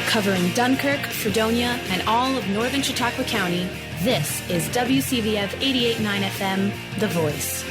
Covering Dunkirk, Fredonia, and all of northern Chautauqua County, this is WCVF 88.9 FM, The Voice.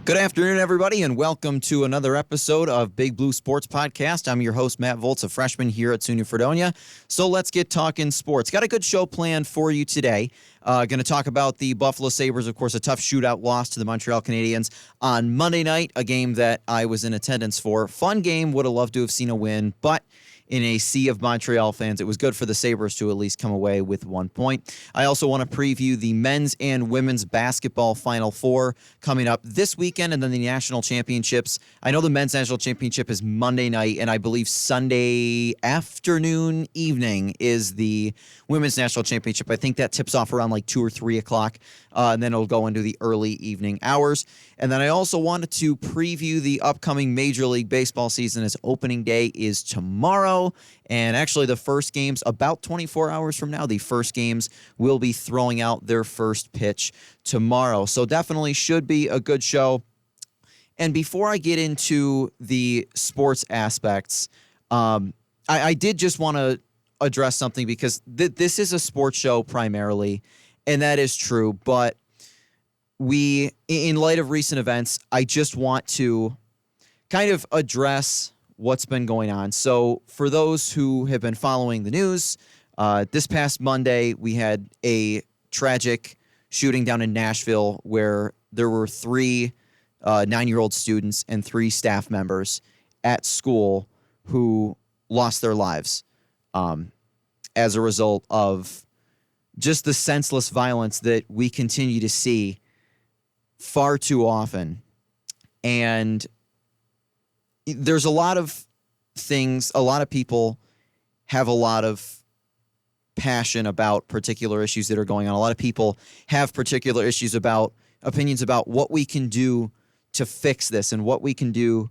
Good afternoon, everybody, and welcome to another episode of Big Blue Sports Podcast. I'm your host, Matt Volz, a freshman here at SUNY Fredonia. So let's get talking sports. Got a good show planned for you today. Going to talk about the Buffalo Sabres, of course, a tough shootout loss to the Montreal Canadiens on Monday night, a game that I was in attendance for. Fun game, would have loved to have seen a win, but in a sea of Montreal fans, it was good for the Sabres to at least come away with 1 point. I also want to preview the men's and women's basketball Final Four coming up this weekend, and then the national championships. I know the men's national championship is Monday night, and I believe Sunday afternoon, evening is the women's national championship. I think that tips off around like 2 or 3 o'clock, and then it'll go into the early evening hours. And then I also wanted to preview the upcoming Major League Baseball season, as opening day is tomorrow. And actually the first games, about 24 hours from now, the first games will be throwing out their first pitch tomorrow. So definitely should be a good show. And before I get into the sports aspects, I did just want to address something, because this is a sports show primarily, and that is true. But we, in light of recent events, I just want to kind of address what's been going on. So for those who have been following the news, this past Monday, we had a tragic shooting down in Nashville where there were 3 9-year-old students and 3 staff members at school who lost their lives as a result of just the senseless violence that we continue to see far too often. And there's a lot of things, a lot of people have a lot of passion about particular issues that are going on. A lot of people have particular issues about opinions about what we can do to fix this and what we can do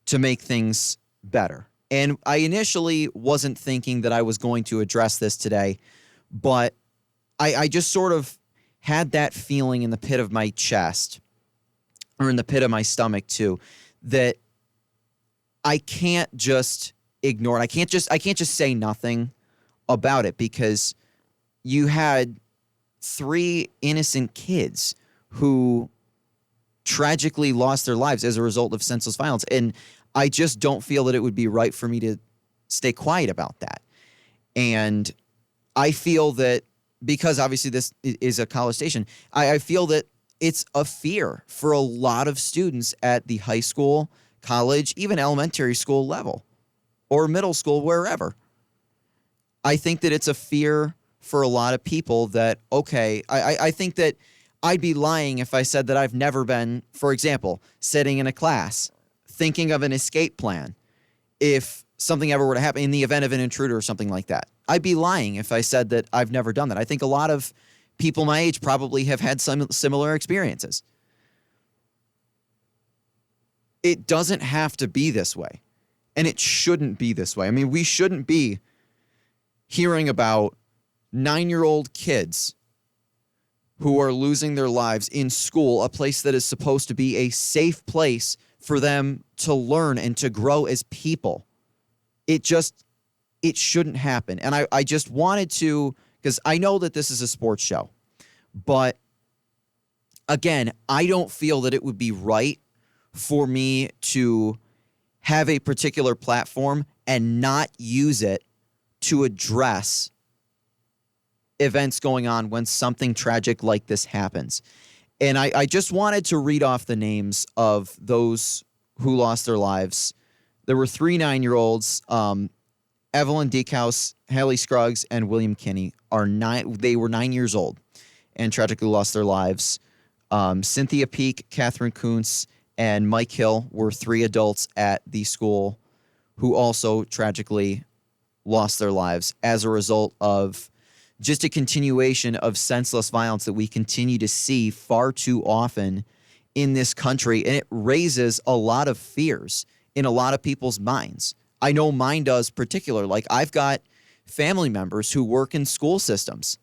to make things better. And I initially wasn't thinking that I was going to address this today, but I just sort of had that feeling in the pit of my chest, or in the pit of my stomach too, that I can't just ignore it. I can't just say nothing about it, because you had 3 innocent kids who tragically lost their lives as a result of senseless violence. And I just don't feel that it would be right for me to stay quiet about that. And I feel that, because obviously this is a college station, I feel that it's a fear for a lot of students at the high school, college, even elementary school level, or middle school, wherever. I think that it's a fear for a lot of people that, okay, I think that I'd be lying if I said that I've never been, for example, sitting in a class thinking of an escape plan if something ever were to happen in the event of an intruder or something like that. I'd be lying if I said that I've never done that. I think a lot of people my age probably have had some similar experiences. It doesn't have to be this way, and it shouldn't be this way. I mean, we shouldn't be hearing about 9-year-old kids who are losing their lives in school, a place that is supposed to be a safe place for them to learn and to grow as people. It shouldn't happen. And I just wanted to, because I know that this is a sports show, but again, I don't feel that it would be right for me to have a particular platform and not use it to address events going on when something tragic like this happens. And I just wanted to read off the names of those who lost their lives. There were 3 9-year-olds, Evelyn Deekhouse, Hallie Scruggs, and William Kinney. They were 9 years old and tragically lost their lives. Cynthia Peak, Catherine Kuntz, and Mike Hill were 3 adults at the school who also tragically lost their lives as a result of just a continuation of senseless violence that we continue to see far too often in this country. And it raises a lot of fears in a lot of people's minds. I know mine does particular. Like, I've got family members who work in school systems.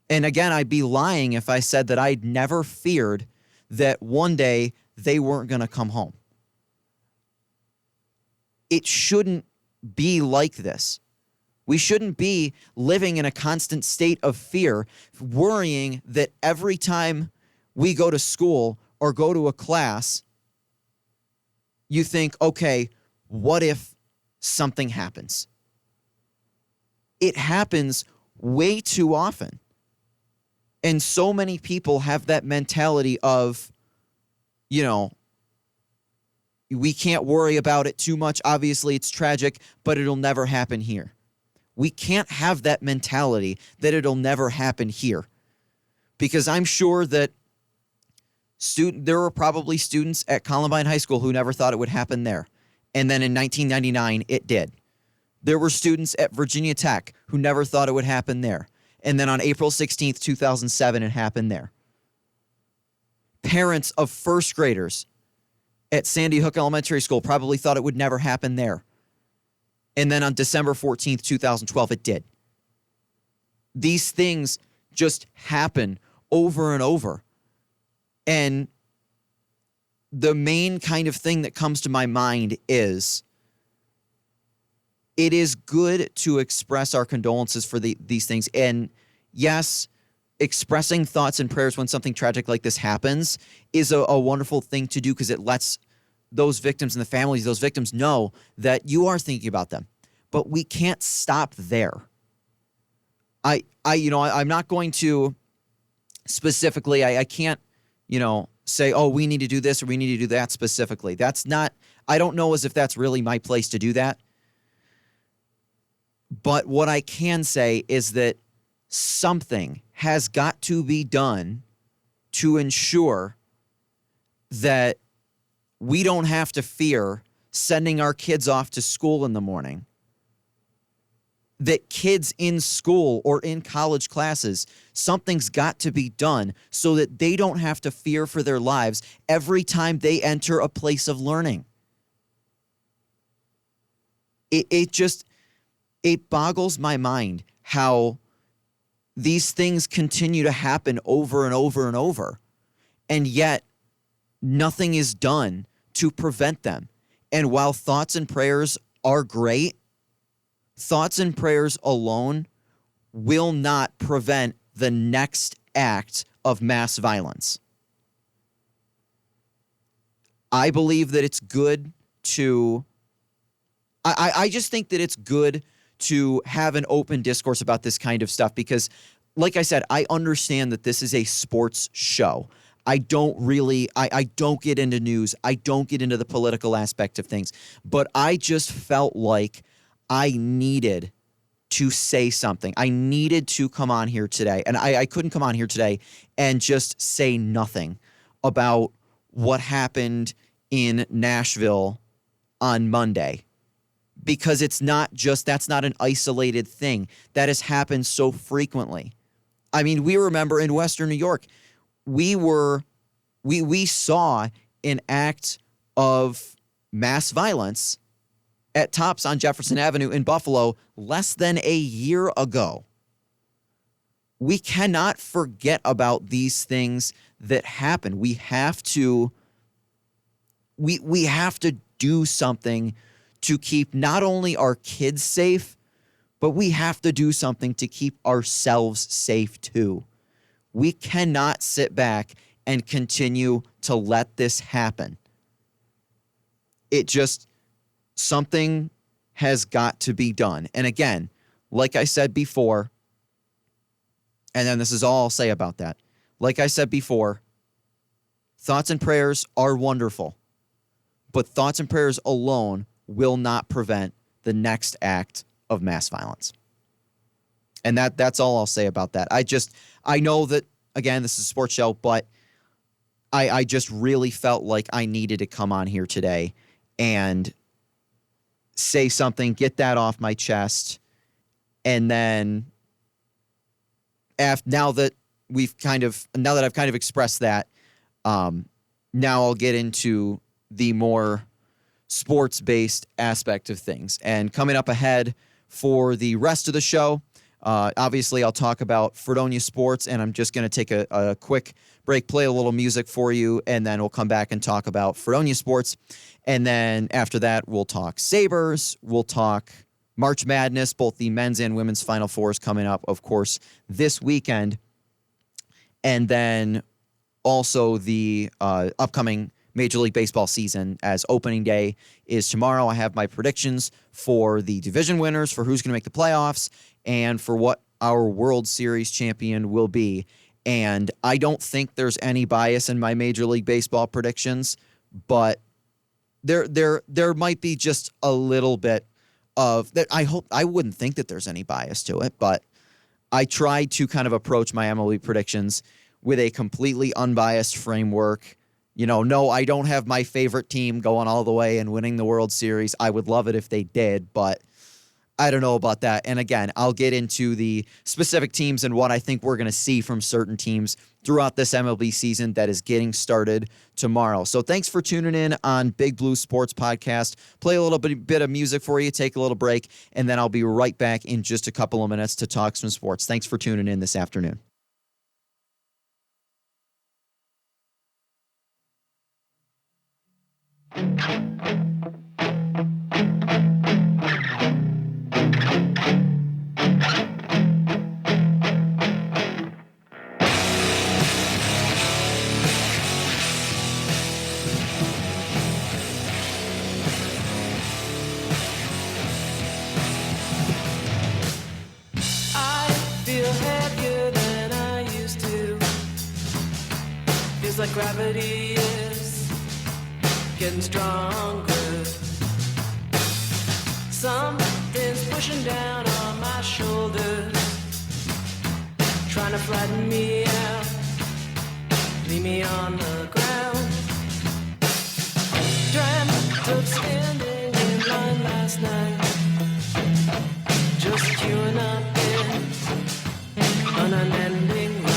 And again, I'd be lying if I said that I'd never feared that one day they weren't going to come home. It shouldn't be like this. We shouldn't be living in a constant state of fear, worrying that every time we go to school or go to a class, you think, okay, what if something happens? It happens way too often. And so many people have that mentality of, we can't worry about it too much. Obviously, it's tragic, but it'll never happen here. We can't have that mentality that it'll never happen here. Because I'm sure that there were probably students at Columbine High School who never thought it would happen there. And then in 1999, it did. There were students at Virginia Tech who never thought it would happen there. And then on April 16th, 2007, it happened there. Parents of first graders at Sandy Hook Elementary School probably thought it would never happen there. And then on December 14th, 2012, it did. These things just happen over and over. And the main kind of thing that comes to my mind is it is good to express our condolences for these things. And yes, expressing thoughts and prayers when something tragic like this happens is a wonderful thing to do because it lets those victims and the families of those victims know that you are thinking about them. But we can't stop there. I'm not going to specifically, I can't, say, oh, we need to do this or we need to do that specifically. That's not, I don't know as if that's really my place to do that. But what I can say is that something has got to be done to ensure that we don't have to fear sending our kids off to school in the morning. That kids in school or in college classes, something's got to be done so that they don't have to fear for their lives every time they enter a place of learning. It boggles my mind how these things continue to happen over and over and over, and yet nothing is done to prevent them. And while thoughts and prayers are great, thoughts and prayers alone will not prevent the next act of mass violence. I believe that it's good to... I just think that it's good to have an open discourse about this kind of stuff because, like I said, I understand that this is a sports show. I don't get into news. I don't get into the political aspect of things. But I just felt like I needed to say something. I needed to come on here today. And I couldn't come on here today and just say nothing about what happened in Nashville on Monday. Because that's not an isolated thing. That has happened so frequently. I mean, we remember in Western New York, we saw an act of mass violence at Tops on Jefferson Avenue in Buffalo less than a year ago. We cannot forget about these things that happen. We have to do something to keep not only our kids safe, but we have to do something to keep ourselves safe too. We cannot sit back and continue to let this happen. Something has got to be done. And again, like I said before, and then this is all I'll say about that. Like I said before, thoughts and prayers are wonderful, but thoughts and prayers alone will not prevent the next act of mass violence. And that's all I'll say about that. I know that, again, this is a sports show, but I just really felt like I needed to come on here today and say something, get that off my chest. And then now that I've kind of expressed that, now I'll get into the more sports-based aspect of things. And coming up ahead for the rest of the show, Obviously, I'll talk about Fredonia sports, and I'm just going to take a quick break, play a little music for you, and then we'll come back and talk about Fredonia sports. And then after that, we'll talk Sabres. We'll talk March Madness, both the men's and women's Final Fours coming up, of course, this weekend. And then also the upcoming Major League Baseball season, as opening day is tomorrow. I have my predictions for the division winners, for who's going to make the playoffs, and for what our World Series champion will be. And I don't think there's any bias in my Major League Baseball predictions, but there might be just a little bit of that. I wouldn't think that there's any bias to it, but I try to kind of approach my MLB predictions with a completely unbiased framework. No, I don't have my favorite team going all the way and winning the World Series. I would love it if they did, but I don't know about that. And again, I'll get into the specific teams and what I think we're going to see from certain teams throughout this MLB season that is getting started tomorrow. So thanks for tuning in on Big Blue Sports Podcast. Play a little bit of music for you, take a little break, and then I'll be right back in just a couple of minutes to talk some sports. Thanks for tuning in this afternoon. Like gravity is getting stronger. Something's pushing down on my shoulders, trying to flatten me out, leave me on the ground. Dreamt of standing in line last night, just queuing up in an unending line.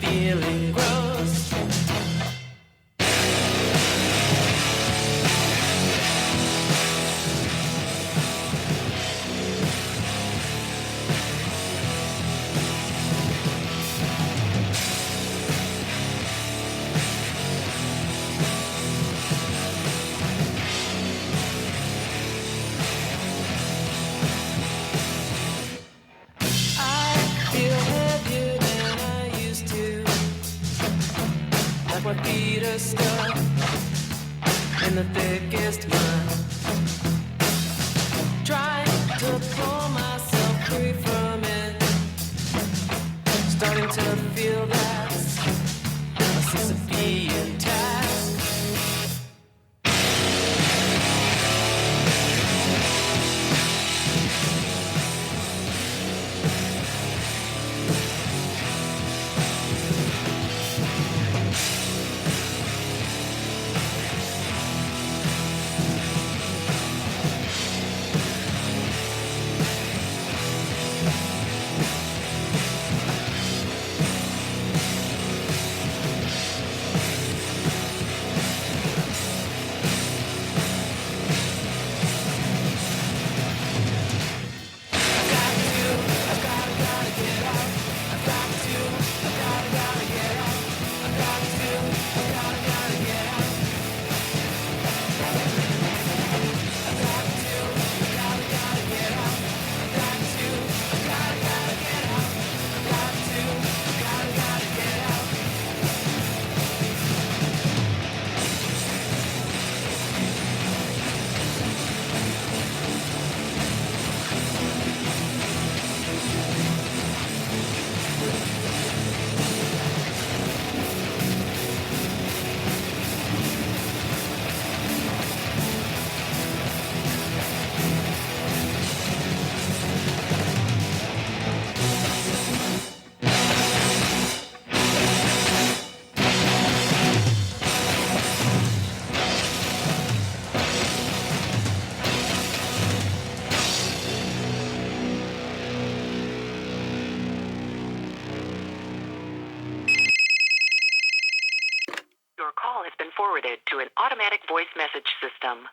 Feeling grows. My feet are stuck in the thickest mud, trying to pull myself free from it, starting to feel that's a Sisyphean task. forwarded to an automatic voice message system.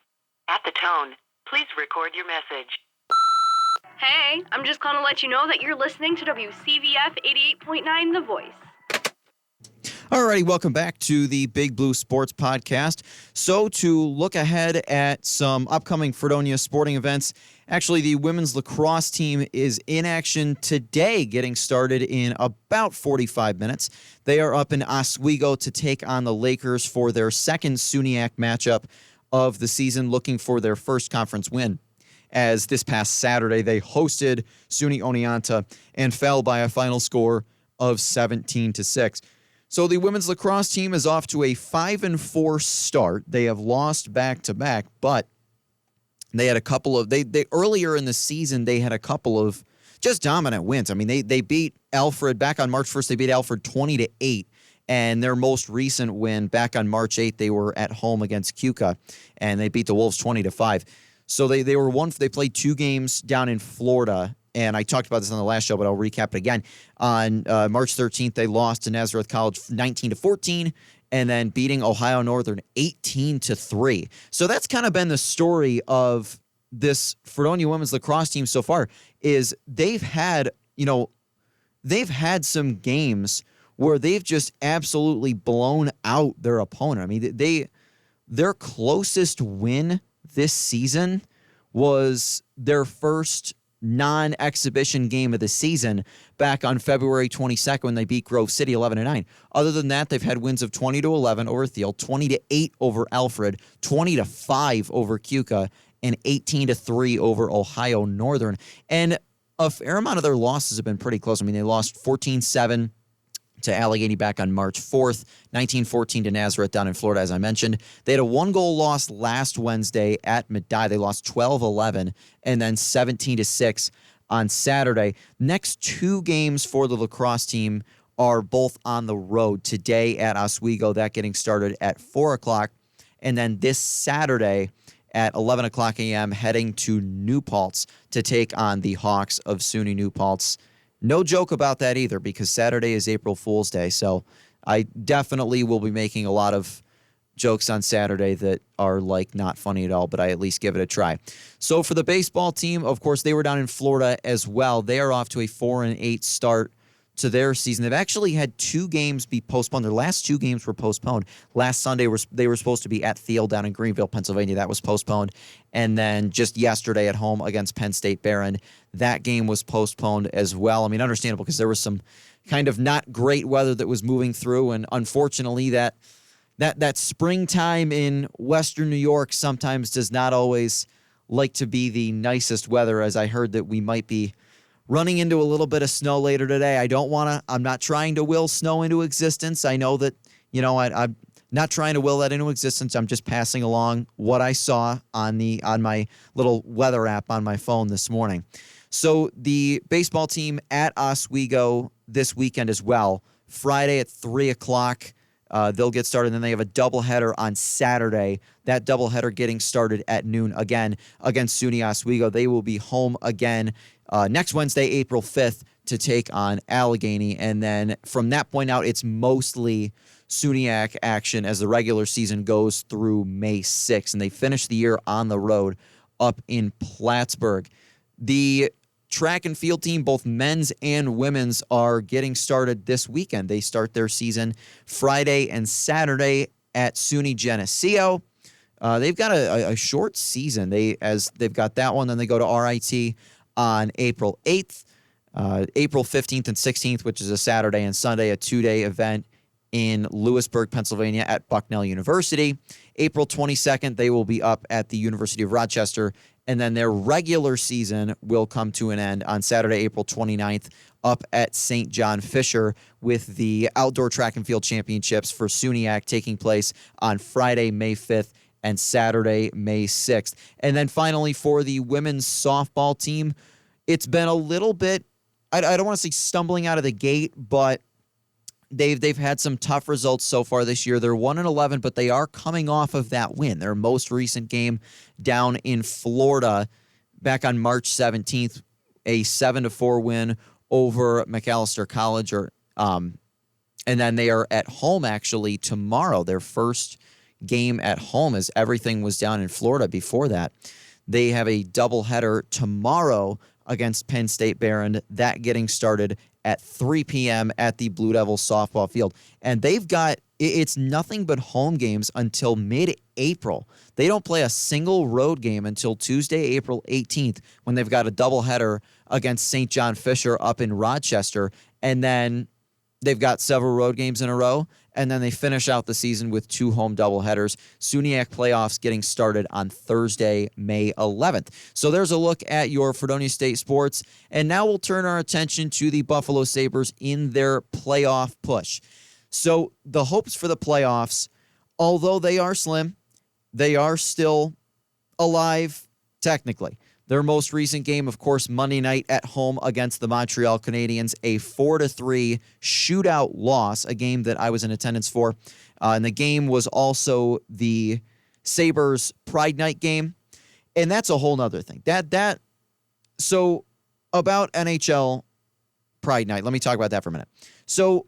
At the tone, please record your message. Hey, I'm just calling to let you know that you're listening to WCVF 88.9 The Voice. Alrighty, welcome back to the Big Blue Sports Podcast. So to look ahead at some upcoming Fredonia sporting events, actually the women's lacrosse team is in action today, getting started in about 45 minutes. They are up in Oswego to take on the Lakers for their second SUNYAC matchup of the season, looking for their first conference win. As this past Saturday, they hosted SUNY Oneonta and fell by a final score of 17-6. So the women's lacrosse team is off to a 5-4 start. They have lost back-to-back, but they had a couple of they earlier in the season they had a couple of just dominant wins. I mean, they beat Alfred back on March 1st. They beat Alfred 20-8, and their most recent win back on March 8th, they were at home against Cuca, and they beat the Wolves 20-5. So they played 2 games down in Florida. And I talked about this on the last show, but I'll recap it again. On March 13th, they lost to Nazareth College 19-14, and then beating Ohio Northern 18-3. So that's kind of been the story of this Fredonia women's lacrosse team so far. Is they've had some games where they've just absolutely blown out their opponent. I mean, their closest win this season was their first non-exhibition game of the season back on February 22nd when they beat Grove City 11-9. Other than that, they've had wins of 20-11 over Thiel, 20-8 over Alfred, 20-5 over Cuca, and 18-3 over Ohio Northern. And a fair amount of their losses have been pretty close. I mean, they lost 14-7 to Allegheny back on March 4th, 19-14 to Nazareth down in Florida, as I mentioned. They had a 1-goal loss last Wednesday at Medaille. They lost 12-11 and then 17-6 on Saturday. Next 2 games for the lacrosse team are both on the road. Today at Oswego, that getting started at 4 o'clock. And then this Saturday at 11 o'clock a.m. heading to New Paltz to take on the Hawks of SUNY New Paltz. No joke about that either, because Saturday is April Fool's Day, so I definitely will be making a lot of jokes on Saturday that are, not funny at all, but I at least give it a try. So for the baseball team, of course, they were down in Florida as well. They are off to a 4-8 start to their season. They've actually had 2 games be postponed. Their last 2 games were postponed. Last Sunday, they were supposed to be at Thiel down in Greenville, Pennsylvania. That was postponed. And then just yesterday at home against Penn State Barron, that game was postponed as well. I mean, understandable because there was some kind of not great weather that was moving through. And unfortunately, that springtime in Western New York sometimes does not always like to be the nicest weather, as I heard that we might be running into a little bit of snow later today. I'm not trying to will snow into existence. I know that, I'm not trying to will that into existence. I'm just passing along what I saw on my little weather app on my phone this morning. So the baseball team at Oswego this weekend as well. Friday at 3 o'clock, they'll get started. And then they have a doubleheader on Saturday. That doubleheader getting started at noon again against SUNY Oswego. They will be home again next Wednesday, April 5th, to take on Allegheny. And then from that point out, it's mostly SUNYAC action as the regular season goes through May 6th. And they finish the year on the road up in Plattsburgh. The track and field team, both men's and women's, are getting started this weekend. They start their season Friday and Saturday at SUNY Geneseo. They've got a short season. They've got that one, then they go to RIT on April 8th, April 15th and 16th, which is a Saturday and Sunday, a 2-day event in Lewisburg, Pennsylvania at Bucknell University. April 22nd, they will be up at the University of Rochester, and then their regular season will come to an end on Saturday, April 29th, up at St. John Fisher, with the Outdoor Track and Field Championships for SUNYAC taking place on Friday, May 5th, and Saturday, May 6th. And then finally, for the women's softball team, it's been a little bit, I don't want to say stumbling out of the gate, but they've had some tough results so far this year. They're 1-11, but they are coming off of that win. Their most recent game down in Florida back on March 17th, a 7-4 win over McAllister College. And then they are at home actually tomorrow, their first game at home, as everything was down in Florida before that. They have a doubleheader tomorrow against Penn State Barron, that getting started at 3 p.m. at the Blue Devils softball field. And they've got, it's nothing but home games until mid-April. They don't play a single road game until Tuesday, April 18th, when they've got a doubleheader against St. John Fisher up in Rochester. And then they've got several road games in a row, and then they finish out the season with 2 home doubleheaders. SUNYAC playoffs getting started on Thursday, May 11th. So there's a look at your Fredonia State sports, and now we'll turn our attention to the Buffalo Sabres in their playoff push. So the hopes for the playoffs, although they are slim, they are still alive technically. Their most recent game, of course, Monday night at home against the Montreal Canadiens, a 4-3 shootout loss, a game that I was in attendance for. And the game was also the Sabres Pride Night game. And that's a whole nother thing. So about NHL Pride Night, let me talk about that for a minute. So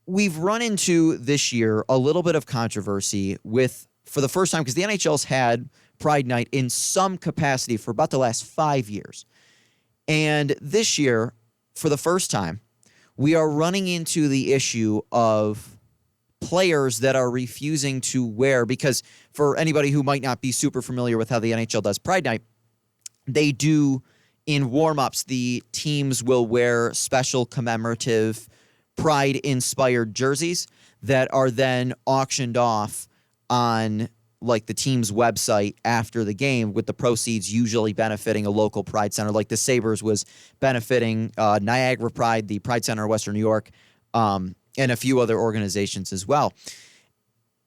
we've run into this year a little bit of controversy for the first time, because the NHL's had Pride Night in some capacity for about the last 5 years. And this year, for the first time, we are running into the issue of players that are refusing to wear, because for anybody who might not be super familiar with how the NHL does Pride Night, they do in warm-ups, the teams will wear special commemorative Pride-inspired jerseys that are then auctioned off on like the team's website after the game, with the proceeds usually benefiting a local Pride Center. Like the Sabres was benefiting Niagara Pride, the Pride Center of Western New York, and a few other organizations as well.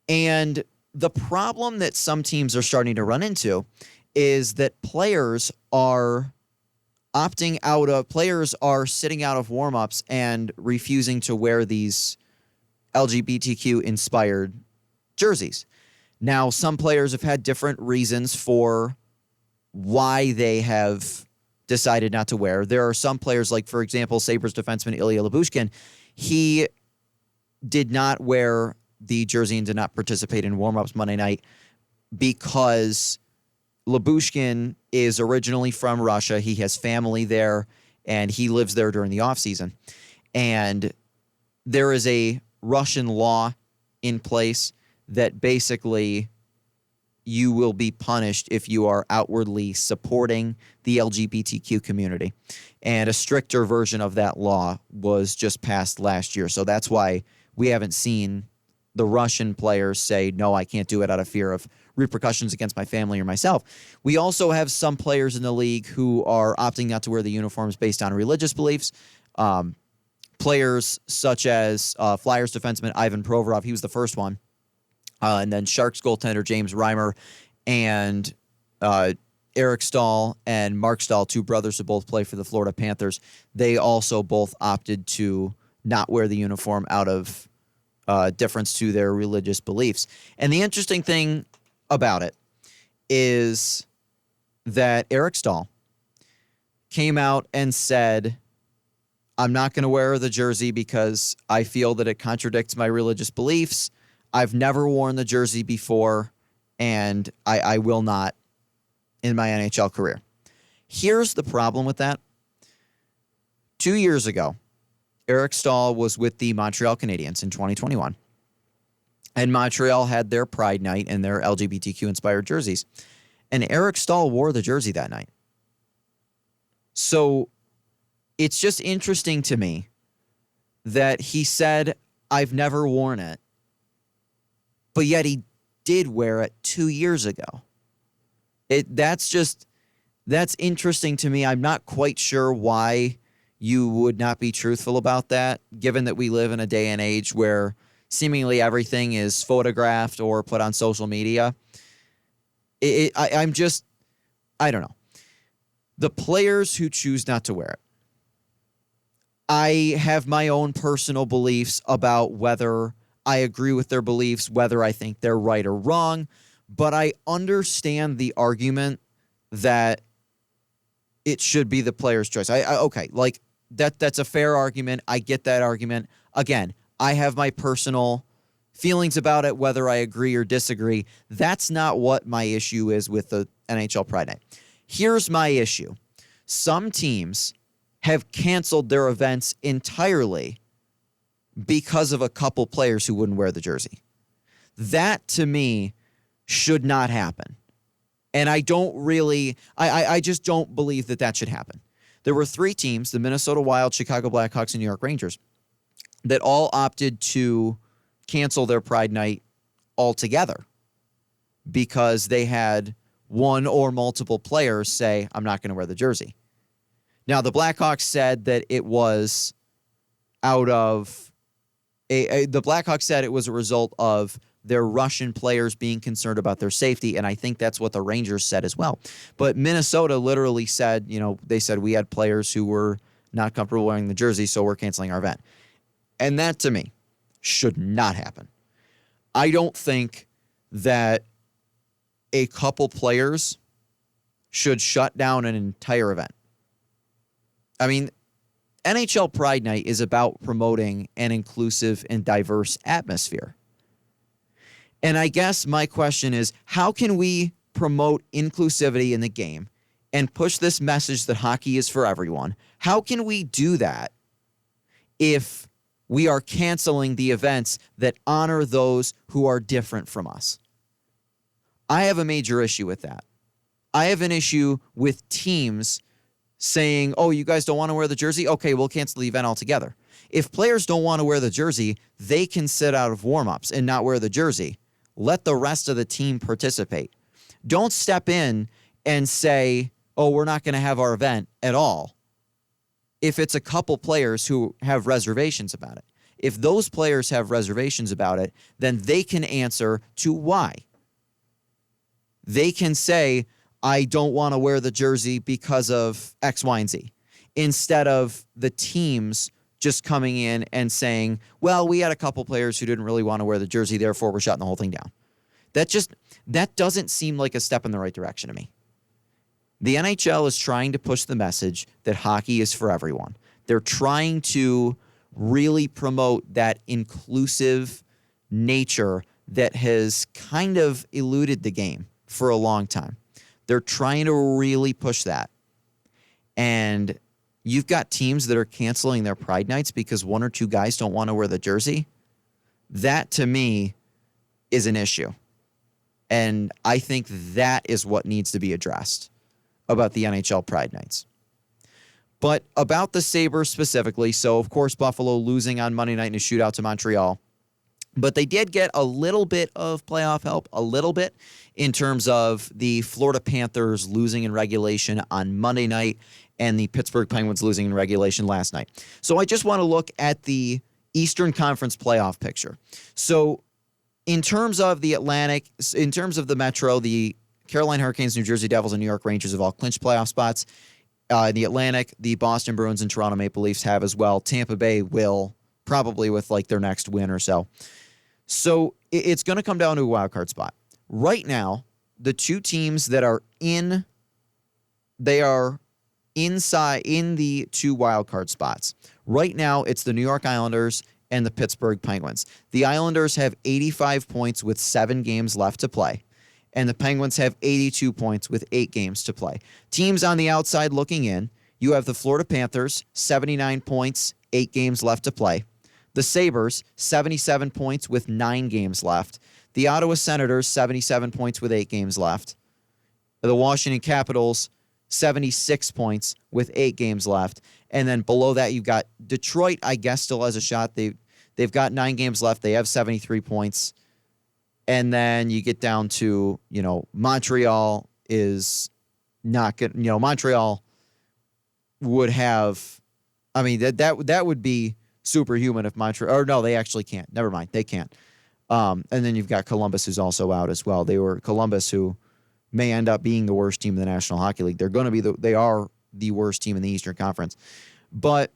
And the problem that some teams are starting to run into is that players are sitting out of warm-ups and refusing to wear these LGBTQ-inspired jerseys. Now, some players have had different reasons for why they have decided not to wear. There are some players, like, for example, Sabres defenseman Ilya Lyubushkin. He did not wear the jersey and did not participate in warm-ups Monday night because Lyubushkin is originally from Russia. He has family there, and he lives there during the offseason. And there is a Russian law in place that basically you will be punished if you are outwardly supporting the LGBTQ community. And a stricter version of that law was just passed last year. So that's why we haven't seen the Russian players say, no, I can't do it out of fear of repercussions against my family or myself. We also have some players in the league who are opting not to wear the uniforms based on religious beliefs. Players such as Flyers defenseman Ivan Provorov, he was the first one. And then Sharks goaltender James Reimer and Eric Stahl and Mark Stahl, two brothers who both play for the Florida Panthers, they also both opted to not wear the uniform out of difference to their religious beliefs. And the interesting thing about it is that Eric Stahl came out and said, I'm not going to wear the jersey because I feel that it contradicts my religious beliefs. I've never worn the jersey before, and I will not in my NHL career. Here's the problem with that. 2 years ago, Eric Stahl was with the Montreal Canadiens in 2021, and Montreal had their Pride Night and their LGBTQ-inspired jerseys, and Eric Stahl wore the jersey that night. So it's just interesting to me that he said, I've never worn it, but yet he did wear it 2 years ago. That's interesting to me. I'm not quite sure why you would not be truthful about that, given that we live in a day and age where seemingly everything is photographed or put on social media. I don't know. The players who choose not to wear it, I have my own personal beliefs about whether I agree with their beliefs, whether I think they're right or wrong, but I understand the argument that it should be the player's choice. That's a fair argument. I get that argument. Again, I have my personal feelings about it, whether I agree or disagree. That's not what my issue is with the NHL Pride Night. Here's my issue. Some teams have canceled their events entirely because of a couple players who wouldn't wear the jersey. That, to me, should not happen. And I don't really, I just don't believe that should happen. There were 3 teams, the Minnesota Wild, Chicago Blackhawks, and New York Rangers, that all opted to cancel their Pride Night altogether because they had one or multiple players say, I'm not going to wear the jersey. Now, the Blackhawks said that it was out of the Blackhawks said it was a result of their Russian players being concerned about their safety, and I think that's what the Rangers said as well. But Minnesota literally said, they said we had players who were not comfortable wearing the jersey, so we're canceling our event. And that, to me, should not happen. I don't think that a couple players should shut down an entire event. I mean, NHL Pride Night is about promoting an inclusive and diverse atmosphere. And I guess my question is, how can we promote inclusivity in the game and push this message that hockey is for everyone? How can we do that if we are canceling the events that honor those who are different from us? I have a major issue with that. I have an issue with teams saying, oh, you guys don't want to wear the jersey? Okay, we'll cancel the event altogether. If players don't want to wear the jersey, they can sit out of warm-ups and not wear the jersey. Let the rest of the team participate. Don't step in and say, oh, we're not going to have our event at all, if it's a couple players who have reservations about it. If those players have reservations about it, then they can answer to why. They can say, I don't want to wear the jersey because of X, Y, and Z, instead of the teams just coming in and saying, well, we had a couple players who didn't really want to wear the jersey, therefore we're shutting the whole thing down. That doesn't seem like a step in the right direction to me. The NHL is trying to push the message that hockey is for everyone. They're trying to really promote that inclusive nature that has kind of eluded the game for a long time. They're trying to really push that. And you've got teams that are canceling their Pride Nights because 1 or 2 guys don't want to wear the jersey. That, to me, is an issue. And I think that is what needs to be addressed about the NHL Pride Nights. But about the Sabres specifically, so of course Buffalo losing on Monday night in a shootout to Montreal. But they did get a little bit of playoff help, a little bit, in terms of the Florida Panthers losing in regulation on Monday night and the Pittsburgh Penguins losing in regulation last night. So I just want to look at the Eastern Conference playoff picture. So in terms of the Atlantic, in terms of the Metro, the Carolina Hurricanes, New Jersey Devils, and New York Rangers have all clinched playoff spots. The Atlantic, the Boston Bruins and Toronto Maple Leafs have as well. Tampa Bay will, probably with like their next win or so. So it's going to come down to a wild card spot. Right now, the 2 teams that are inside in the 2 wild card spots. Right now, it's the New York Islanders and the Pittsburgh Penguins. The Islanders have 85 points with 7 games left to play, and the Penguins have 82 points with 8 games to play. Teams on the outside looking in, you have the Florida Panthers, 79 points, 8 games left to play. The Sabres, 77 points with 9 games left. The Ottawa Senators, 77 points with 8 games left. The Washington Capitals, 76 points with 8 games left. And then below that, you've got Detroit, I guess, still has a shot. They've got 9 games left. They have 73 points. And then you get down to, Montreal is not good. Montreal would have, that would be superhuman if Montreal, or no, they actually can't. Never mind. They can't. And then you've got Columbus, who's also out as well. They were Columbus, who may end up being the worst team in the National Hockey League. They are the worst team in the Eastern Conference. But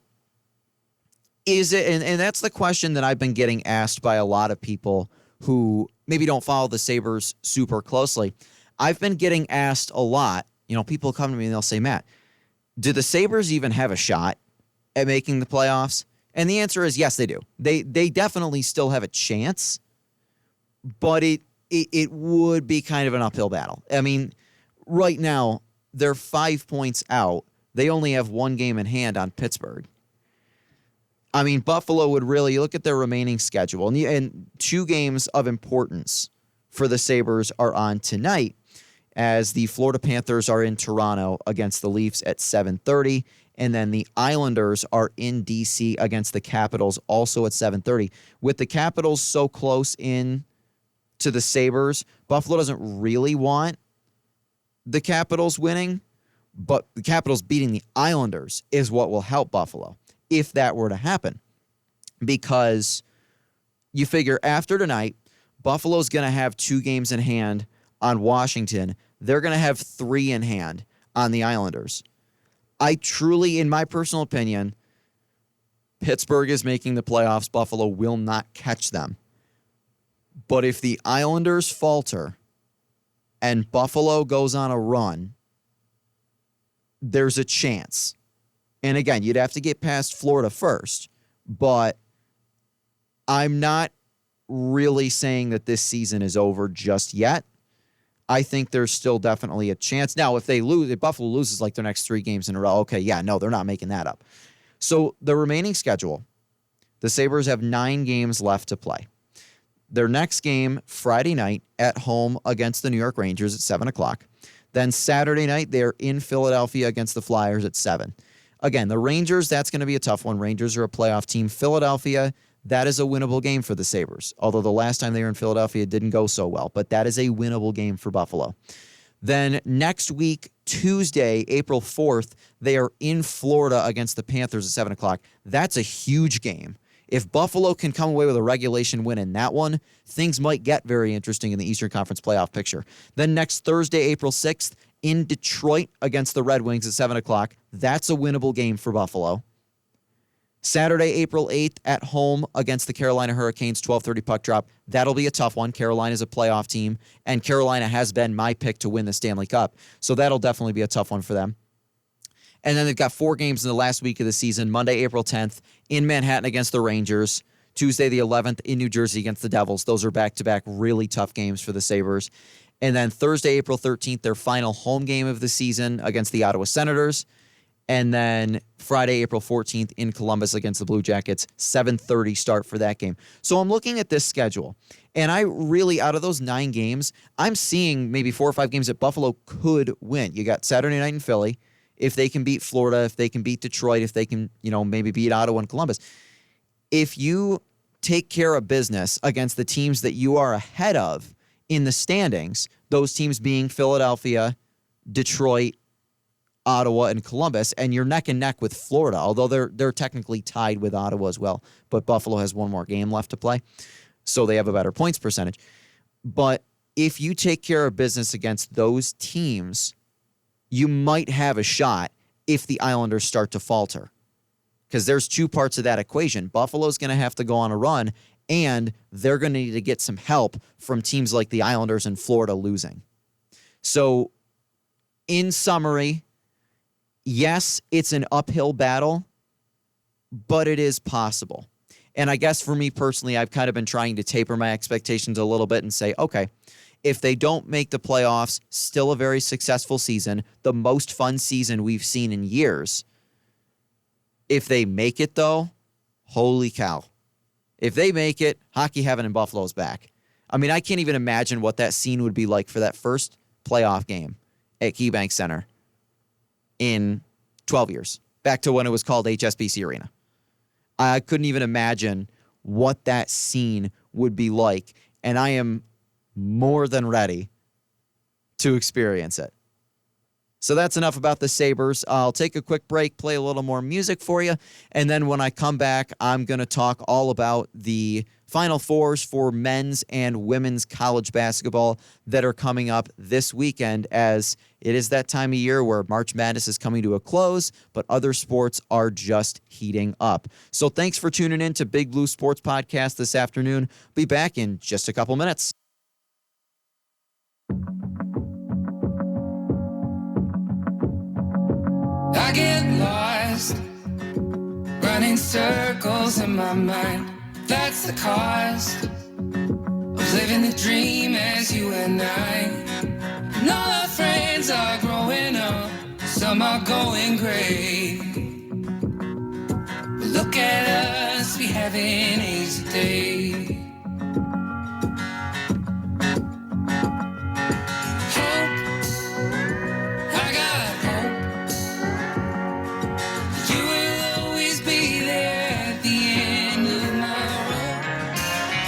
is it, and that's the question that I've been getting asked by a lot of people who maybe don't follow the Sabres super closely. I've been getting asked a lot, people come to me and they'll say, Matt, do the Sabres even have a shot at making the playoffs? And the answer is yes, they do. They definitely still have a chance. but it would be kind of an uphill battle. I mean, right now, they're 5 points out. They only have one game in hand on Pittsburgh. I mean, Buffalo would really look at their remaining schedule, and 2 games of importance for the Sabres are on tonight, as the Florida Panthers are in Toronto against the Leafs at 7:30, and then the Islanders are in D.C. against the Capitals also at 7:30. With the Capitals so close in to the Sabres, Buffalo doesn't really want the Capitals winning, but the Capitals beating the Islanders is what will help Buffalo if that were to happen. Because you figure after tonight, Buffalo's going to have 2 games in hand on Washington. They're going to have 3 in hand on the Islanders. I truly, in my personal opinion, Pittsburgh is making the playoffs. Buffalo will not catch them. But if the Islanders falter and Buffalo goes on a run, there's a chance. And again, you'd have to get past Florida first. But I'm not really saying that this season is over just yet. I think there's still definitely a chance. Now, if Buffalo loses like their next 3 games in a row, okay, yeah, no, they're not making that up. So the remaining schedule, the Sabres have 9 games left to play. Their next game, Friday night, at home against the New York Rangers at 7 o'clock. Then Saturday night, they're in Philadelphia against the Flyers at 7. Again, the Rangers, that's going to be a tough one. Rangers are a playoff team. Philadelphia, that is a winnable game for the Sabres. Although the last time they were in Philadelphia, it didn't go so well. But that is a winnable game for Buffalo. Then next week, Tuesday, April 4th, they are in Florida against the Panthers at 7 o'clock. That's a huge game. If Buffalo can come away with a regulation win in that one, things might get very interesting in the Eastern Conference playoff picture. Then next Thursday, April 6th, in Detroit against the Red Wings at 7 o'clock. That's a winnable game for Buffalo. Saturday, April 8th, at home against the Carolina Hurricanes, 12:30 puck drop. That'll be a tough one. Carolina's a playoff team, and Carolina has been my pick to win the Stanley Cup. So that'll definitely be a tough one for them. And then they've got 4 games in the last week of the season. Monday, April 10th, in Manhattan against the Rangers. Tuesday, the 11th, in New Jersey against the Devils. Those are back-to-back really tough games for the Sabres. And then Thursday, April 13th, their final home game of the season against the Ottawa Senators. And then Friday, April 14th, in Columbus against the Blue Jackets, 7:30 start for that game. So I'm looking at this schedule, and I really, out of those 9 games, I'm seeing maybe 4 or 5 games that Buffalo could win. You got Saturday night in Philly. If they can beat Florida, if they can beat Detroit, if they can, maybe beat Ottawa and Columbus. If you take care of business against the teams that you are ahead of in the standings, those teams being Philadelphia, Detroit, Ottawa, and Columbus, and you're neck and neck with Florida, although they're technically tied with Ottawa as well, but Buffalo has 1 more game left to play, so they have a better points percentage. But if you take care of business against those teams, you might have a shot if the Islanders start to falter. Because there's 2 parts of that equation. Buffalo's going to have to go on a run, and they're going to need to get some help from teams like the Islanders and Florida losing. So, in summary, yes, it's an uphill battle, but it is possible. And I guess for me personally, I've kind of been trying to taper my expectations a little bit and say, okay, if they don't make the playoffs, still a very successful season, the most fun season we've seen in years. If they make it, though, holy cow. If they make it, hockey heaven in Buffalo's back. I mean, I can't even imagine what that scene would be like for that first playoff game at KeyBank Center in 12 years, back to when it was called HSBC Arena. I couldn't even imagine what that scene would be like, and I am more than ready to experience it. So that's enough about the Sabres. I'll take a quick break, play a little more music for you, and then when I come back, I'm going to talk all about the Final Fours for men's and women's college basketball that are coming up this weekend, as it is that time of year where March Madness is coming to a close, but other sports are just heating up. So thanks for tuning in to Big Blue Sports Podcast this afternoon. Be back in just a couple minutes. I get lost, running circles in my mind. That's the cost of living the dream as you and I. And all our friends are growing up, some are going gray. But look at us, we haven't aged a day. Hope, I got hope. You will always be there at the end of my road.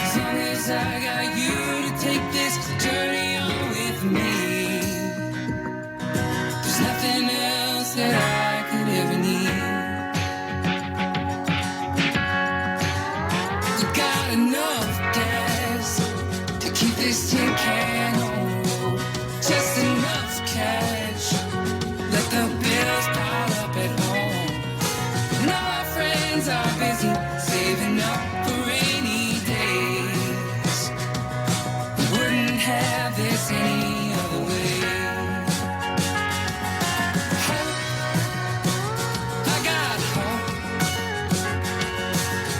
As long as I got you to take this journey on with me. There's nothing else that I could ever need. We got enough gas to keep this tin can on the road. Just enough cash, let the bills pile up at home. And all our friends are busy saving up for rainy days. We wouldn't have this any other way. Hope, I got hope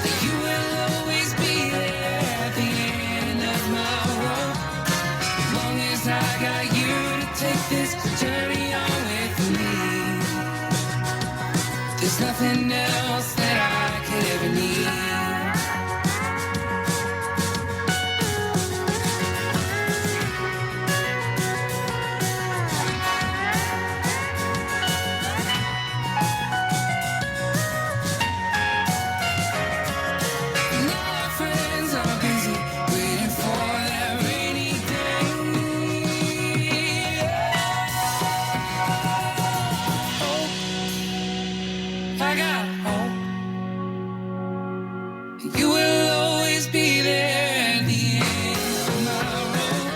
that you will always be there at the end of my road. As long as I got you to take this journey on with me. There's nothing else that I could ever need. And all our friends are busy waiting for that rainy day. Hope, I got hope. You will always be there at the end of my road.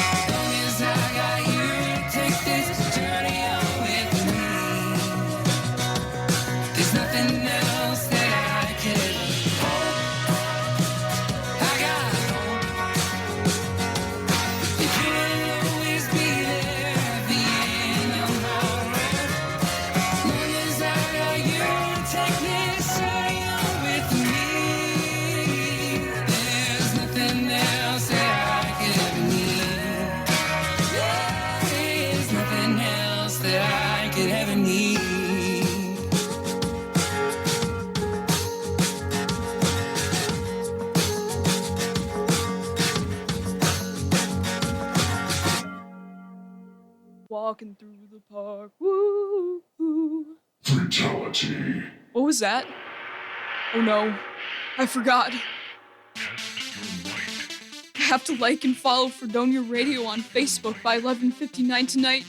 As long as I got you to take this journey on with me. There's nothing else that I could hope. I got hope that you will always be there at the end of my road. As long as I got you to take this journey on with me. There's nothing else that I could ever need. There's nothing else that I could ever need. Walking through the park, woo, woo. Fatality. What was that? Oh no, I forgot. I have to like and follow Fredonia Radio on Facebook by 11:59 tonight,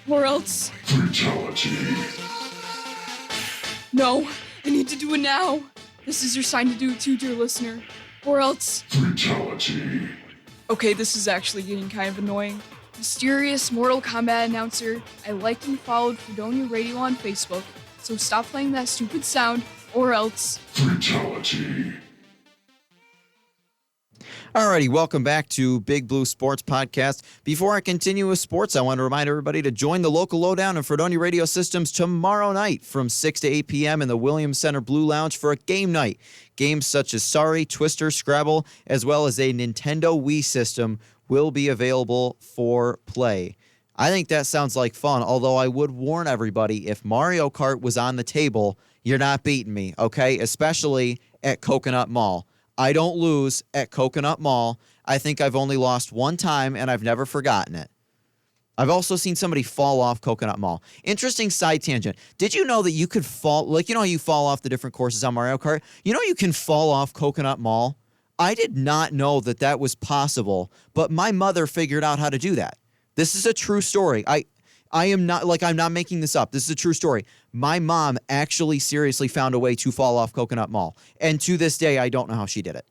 or else... Fatality. No, I need to do it now. This is your sign to do it too, dear listener, or else... Fatality. Okay, this is actually getting kind of annoying. Mysterious Mortal Kombat announcer, I liked and followed Fredonia Radio on Facebook, so stop playing that stupid sound, or else... Fatality. Alrighty, welcome back to Big Blue Sports Podcast. Before I continue with sports, I want to remind everybody to join the local lowdown in Fredonia Radio Systems tomorrow night from 6 to 8 p.m. in the Williams Center Blue Lounge for a game night. Games such as Sorry, Twister, Scrabble, as well as a Nintendo Wii system will be available for play. I think that sounds like fun, although I would warn everybody, if Mario Kart was on the table, you're not beating me, okay? Especially at Coconut Mall. I don't lose at Coconut Mall. I think I've only lost one time, and I've never forgotten it. I've also seen somebody fall off Coconut Mall. Interesting side tangent. Did you know that you could fall, like, you know how you fall off the different courses on Mario Kart? You know you can fall off Coconut Mall? I did not know that that was possible, but my mother figured out how to do that. This is a true story. I am not, like, I'm not making this up. This is a true story. My mom actually seriously found a way to fall off Coconut Mall. And to this day, I don't know how she did it.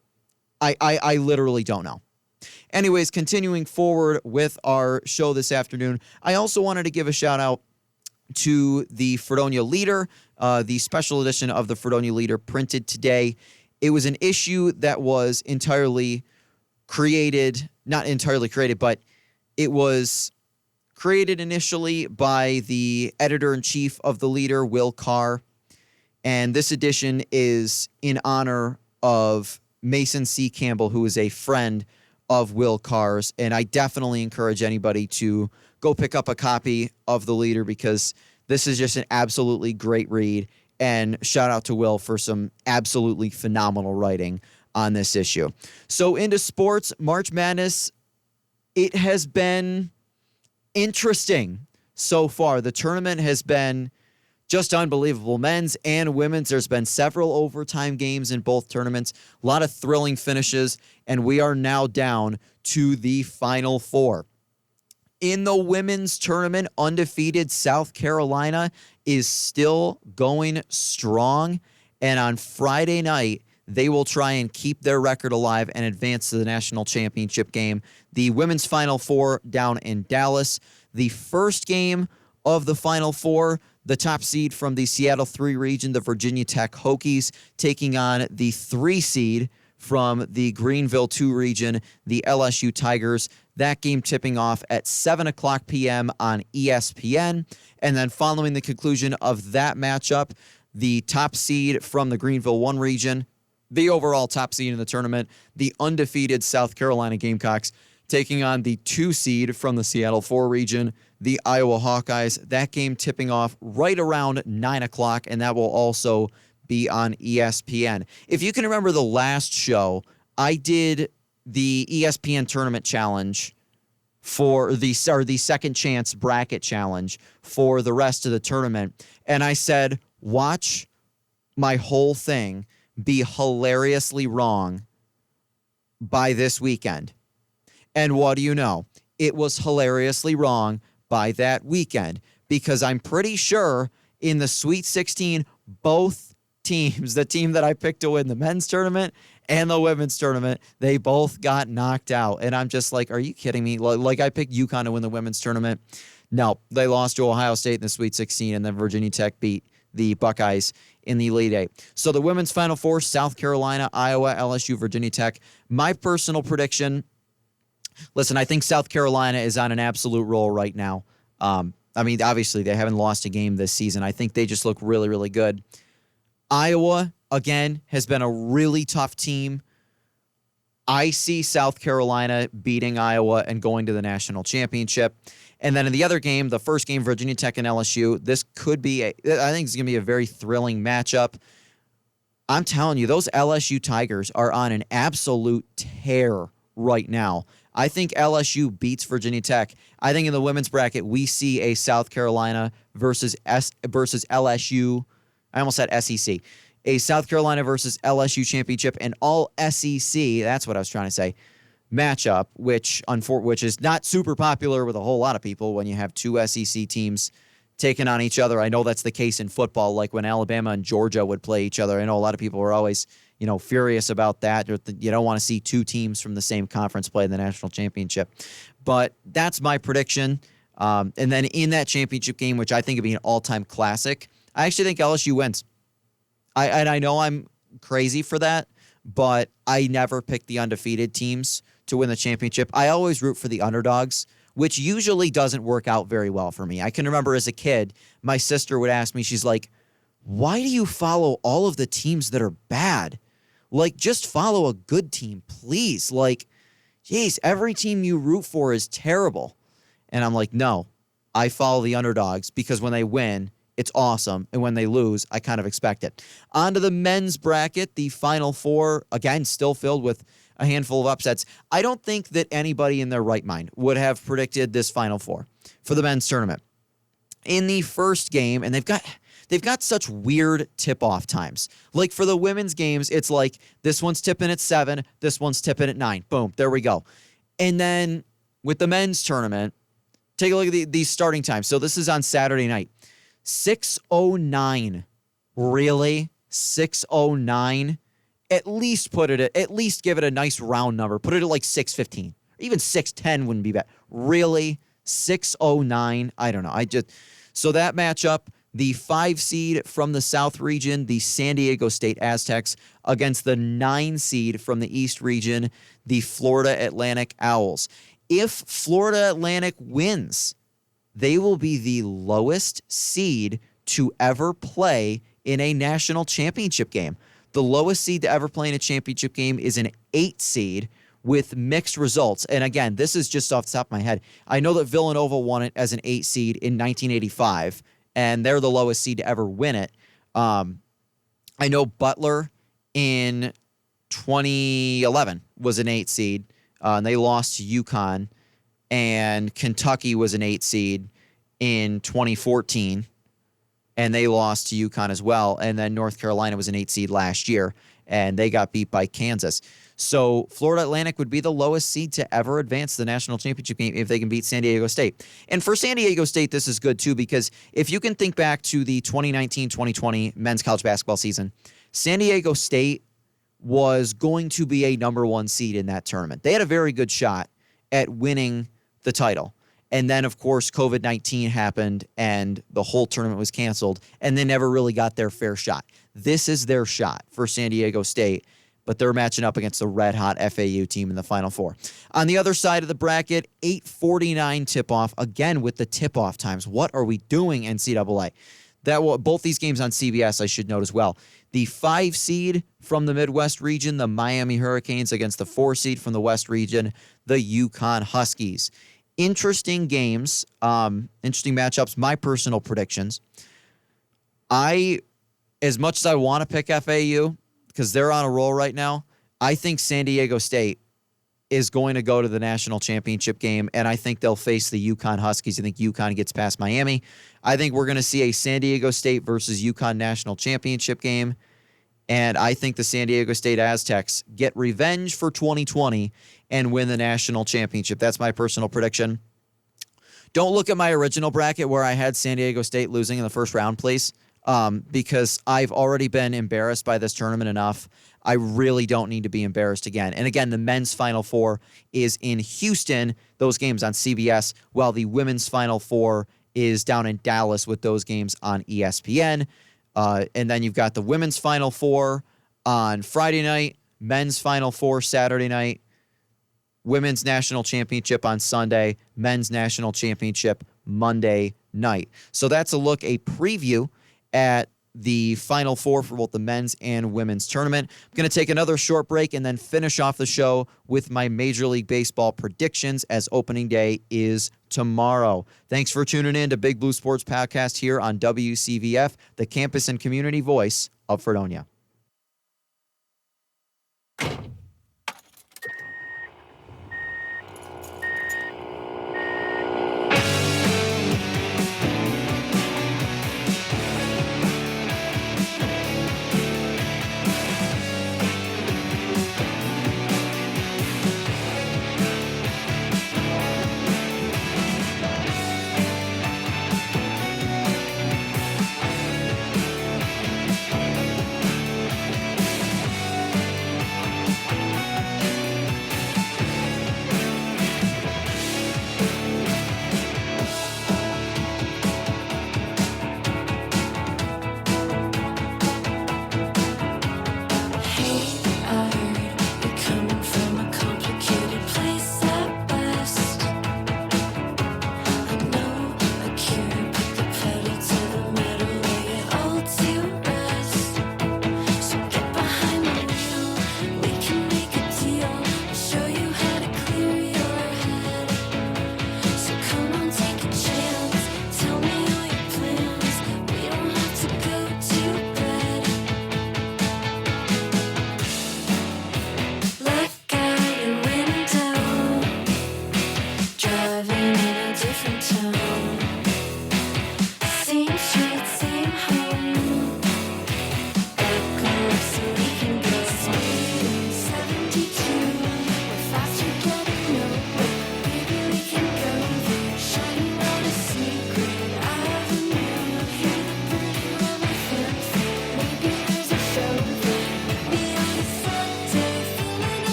I literally don't know. Anyways, continuing forward with our show this afternoon, I also wanted to give a shout out to the Fredonia Leader, the special edition of the Fredonia Leader printed today. It was an issue that was entirely created, not entirely created, but it was created initially by the editor-in-chief of the Leader, Will Carr. And this edition is in honor of Mason C. Campbell, who is a friend of Will Carr's, and I definitely encourage anybody to go pick up a copy of The Leader because this is just an absolutely great read, and shout out to Will for some absolutely phenomenal writing on this issue. So into sports, March Madness, it has been interesting so far. The tournament has been just unbelievable. Men's and women's, there's been several overtime games in both tournaments, a lot of thrilling finishes, and we are now down to the Final Four. In the women's tournament, undefeated South Carolina is still going strong, and on Friday night, they will try and keep their record alive and advance to the national championship game. The women's Final Four down in Dallas. The first game of the Final Four, the top seed from the Seattle 3 region, the Virginia Tech Hokies, taking on the 3 seed from the Greenville 2 region, the LSU Tigers. That game tipping off at 7 o'clock p.m. on ESPN. And then following the conclusion of that matchup, the top seed from the Greenville 1 region, the overall top seed in the tournament, the undefeated South Carolina Gamecocks, taking on the 2 seed from the Seattle 4 region, the Iowa Hawkeyes. That game tipping off right around 9 o'clock, and that will also be on ESPN. If you can remember the last show, I did the ESPN Tournament Challenge for the Second Chance Bracket Challenge for the rest of the tournament, and I said, watch my whole thing be hilariously wrong by this weekend. And what do you know? It was hilariously wrong by that weekend because I'm pretty sure in the Sweet 16, both teams, the team that I picked to win the men's tournament and the women's tournament, they both got knocked out. And I'm just like, are you kidding me? Like I picked UConn to win the women's tournament. No, they lost to Ohio State in the Sweet 16, and then Virginia Tech beat the Buckeyes in the Elite Eight. So the women's Final Four, South Carolina, Iowa, LSU, Virginia Tech. My personal prediction, listen, I think South Carolina is on an absolute roll right now. I mean, obviously, they haven't lost a game this season. I think they just look really, really good. Iowa, again, has been a really tough team. I see South Carolina beating Iowa and going to the national championship. And then in the other game, the first game, Virginia Tech and LSU, this could be, I think it's going to be a very thrilling matchup. I'm telling you, those LSU Tigers are on an absolute tear right now. I think LSU beats Virginia Tech. I think in the women's bracket, we see a South Carolina versus LSU. I almost said SEC. A South Carolina versus LSU championship, and all SEC, that's what I was trying to say, matchup, which is not super popular with a whole lot of people when you have 2 SEC teams taking on each other. I know that's the case in football, like when Alabama and Georgia would play each other. I know a lot of people were always, furious about that. You don't want to see 2 teams from the same conference play in the national championship. But that's my prediction. And then in that championship game, which I think would be an all-time classic, I actually think LSU wins. I know I'm crazy for that, but I never pick the undefeated teams to win the championship. I always root for the underdogs, which usually doesn't work out very well for me. I can remember as a kid, my sister would ask me, she's like, why do you follow all of the teams that are bad? Like, just follow a good team, please. Like, geez, every team you root for is terrible. And I'm like, no, I follow the underdogs because when they win, it's awesome. And when they lose, I kind of expect it. On to the men's bracket, the Final Four, again, still filled with a handful of upsets. I don't think that anybody in their right mind would have predicted this Final Four for the men's tournament. In the first game, and they've got such weird tip-off times. Like for the women's games, it's like this one's tipping at 7, this one's tipping at 9. Boom, there we go. And then with the men's tournament, take a look at these starting times. So this is on Saturday night. 6:09. Really? 6:09? At least give it a nice round number. Put it at like 6:15. Even 6:10 wouldn't be bad. Really? 6:09? I don't know. So that matchup, the 5 seed from the South region, the San Diego State Aztecs, against the 9 seed from the East region, the Florida Atlantic Owls. If Florida Atlantic wins, they will be the lowest seed to ever play in a national championship game. The lowest seed to ever play in a championship game is an 8 seed, with mixed results. And again, this is just off the top of my head. I know that Villanova won it as an 8 seed in 1985, and they're the lowest seed to ever win it. I know Butler in 2011 was an 8 seed, and they lost to UConn, and Kentucky was an 8 seed in 2014, and they lost to UConn as well. And then North Carolina was an 8 seed last year, and they got beat by Kansas. So Florida Atlantic would be the lowest seed to ever advance the national championship game if they can beat San Diego State. And for San Diego State, this is good too, because if you can think back to the 2019-2020 men's college basketball season, San Diego State was going to be a number 1 seed in that tournament. They had a very good shot at winning the title. And then, of course, COVID-19 happened and the whole tournament was canceled, and they never really got their fair shot. This is their shot for San Diego State, but they're matching up against the red-hot FAU team in the Final Four. On the other side of the bracket, 8:49 tip-off, again with the tip-off times. What are we doing, NCAA? Both these games on CBS, I should note as well. The 5 seed from the Midwest region, the Miami Hurricanes, against the 4 seed from the West region, the UConn Huskies. Interesting games, interesting matchups. My personal predictions. As much as I want to pick FAU, because they're on a roll right now, I think San Diego State is going to go to the national championship game, and I think they'll face the UConn Huskies. I think UConn gets past Miami. I think we're going to see a San Diego State versus UConn national championship game, and I think the San Diego State Aztecs get revenge for 2020 and win the national championship. That's my personal prediction. Don't look at my original bracket where I had San Diego State losing in the first round, please. Because I've already been embarrassed by this tournament enough. I really don't need to be embarrassed again. And again, the men's Final Four is in Houston, those games on CBS, while the women's Final Four is down in Dallas with those games on ESPN. And then you've got the women's Final Four on Friday night, men's Final Four Saturday night, women's national championship on Sunday, men's national championship Monday night. So that's a preview at the Final Four for both the men's and women's tournament. I'm going to take another short break and then finish off the show with my Major League Baseball predictions, as opening day is tomorrow. Thanks for tuning in to Big Blue Sports Podcast here on WCVF, the campus and community voice of Fredonia.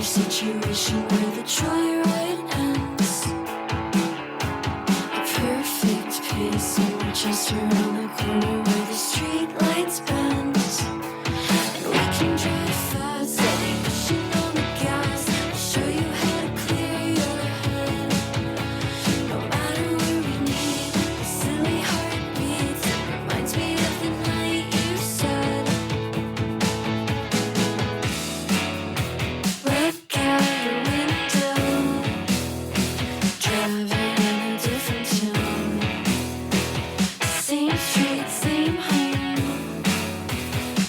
Situation where the joyride ends. A perfect pace in which just around the corner where the street lights bend. And we can drive fast, steady pushing on the gas. I'll show you how to clear your head. No matter where we meet, the silly heartbeats. It reminds me of the night you said, look out your window, driving in a different town. Same street, same home.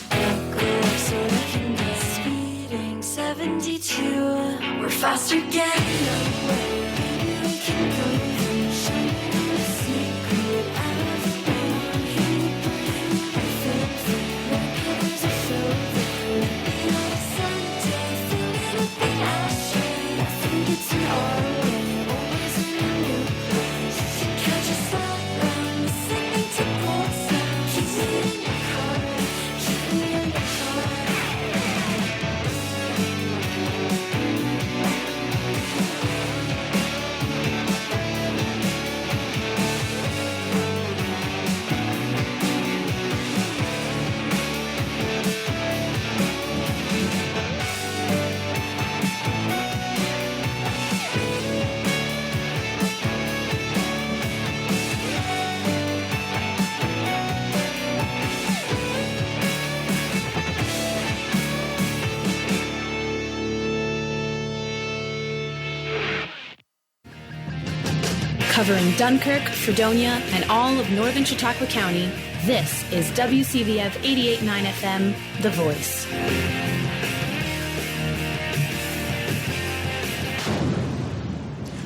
Buckle up so we can get speeding 72. We're faster getting away. Maybe we can go then show you a secret. I never know who you feel free. Maybe there's a filter. Maybe on a Sunday, filling up the ashtray. Nothing gets in our way. Always in a new place. To catch us all around, listening to cold sound. Keep me in your car. Keep me in your car. Covering Dunkirk, Fredonia, and all of northern Chautauqua County, this is WCVF 88.9 FM, The Voice.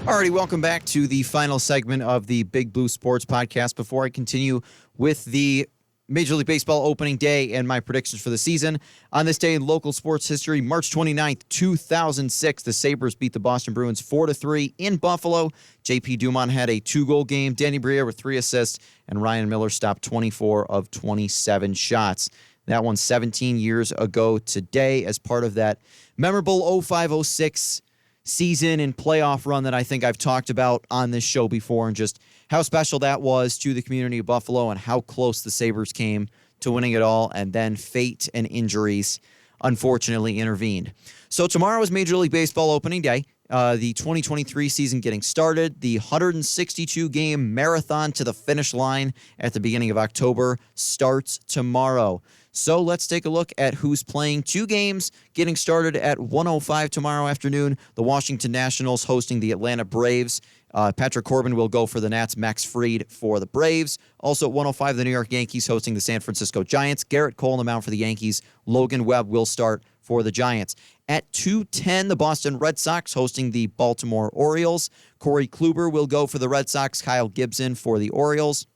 Alrighty, welcome back to the final segment of the Big Blue Sports Podcast. Before I continue with the Major League Baseball opening day and my predictions for the season, on this day in local sports history, March 29th, 2006, the Sabres beat the Boston Bruins 4-3 in Buffalo. J.P. Dumont had a 2-goal game, Danny Briere with 3 assists, and Ryan Miller stopped 24 of 27 shots. That one 17 years ago today as part of that memorable 05-06 season and playoff run that I think I've talked about on this show before, and just how special that was to the community of Buffalo and how close the Sabres came to winning it all, and then fate and injuries unfortunately intervened. So tomorrow is Major League Baseball opening day. The 2023 season getting started. The 162-game marathon to the finish line at the beginning of October starts tomorrow. So let's take a look at who's playing 2 games getting started at 1:05 tomorrow afternoon. The Washington Nationals hosting the Atlanta Braves. Patrick Corbin will go for the Nats, Max Fried for the Braves. Also at 1:05, the New York Yankees hosting the San Francisco Giants. Garrett Cole on the mound for the Yankees. Logan Webb will start for the Giants. At 2:10, the Boston Red Sox hosting the Baltimore Orioles. Corey Kluber will go for the Red Sox. Kyle Gibson for the Orioles.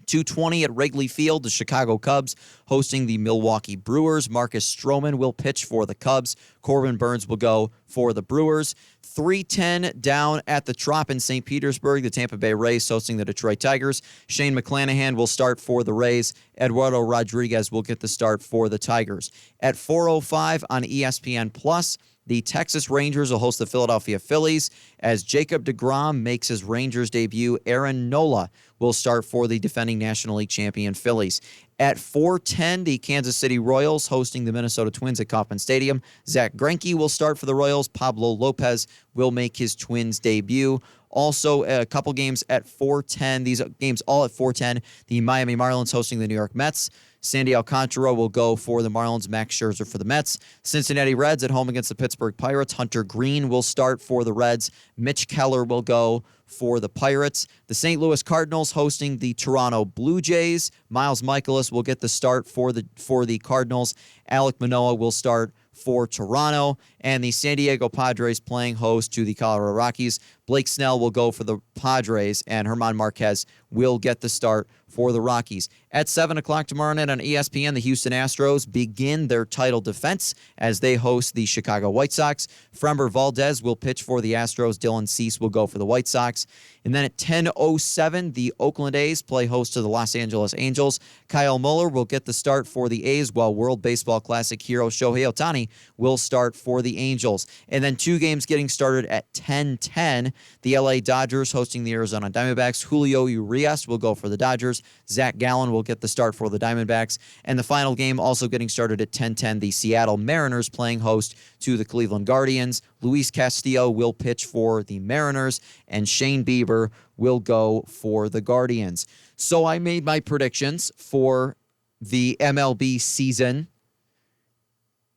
2:20 at Wrigley Field, the Chicago Cubs hosting the Milwaukee Brewers. Marcus Stroman will pitch for the Cubs. Corbin Burns will go for the Brewers. 3:10 down at the Trop in St. Petersburg, the Tampa Bay Rays hosting the Detroit Tigers. Shane McClanahan will start for the Rays. Eduardo Rodriguez will get the start for the Tigers. At 4:05 on ESPN Plus, the Texas Rangers will host the Philadelphia Phillies. As Jacob deGrom makes his Rangers debut, Aaron Nola will start for the defending National League champion Phillies. At 4:10, the Kansas City Royals hosting the Minnesota Twins at Kauffman Stadium. Zach Greinke will start for the Royals. Pablo Lopez will make his Twins debut. Also, a couple games at 4:10. These games all at 4:10. The Miami Marlins hosting the New York Mets. Sandy Alcantara will go for the Marlins. Max Scherzer for the Mets. Cincinnati Reds at home against the Pittsburgh Pirates. Hunter Green will start for the Reds. Mitch Keller will go for the Pirates. The St. Louis Cardinals hosting the Toronto Blue Jays. Miles Michaelis will get the start for the Cardinals. Alek Manoah will start for Toronto, and the San Diego Padres playing host to the Colorado Rockies. Blake Snell will go for the Padres, and German Marquez will get the start for the Rockies. At 7 o'clock tomorrow night on ESPN, the Houston Astros begin their title defense as they host the Chicago White Sox. Framber Valdez will pitch for the Astros. Dylan Cease will go for the White Sox. And then at 10:07, the Oakland A's play host to the Los Angeles Angels. Kyle Muller will get the start for the A's, while World Baseball Classic hero Shohei Ohtani will start for the the Angels. And then 2 games getting started at 10:10. The LA Dodgers hosting the Arizona Diamondbacks. Julio Urias will go for the Dodgers. Zach Gallen will get the start for the Diamondbacks. And the final game also getting started at 10:10. The Seattle Mariners playing host to the Cleveland Guardians. Luis Castillo will pitch for the Mariners, and Shane Bieber will go for the Guardians. So I made my predictions for the MLB season.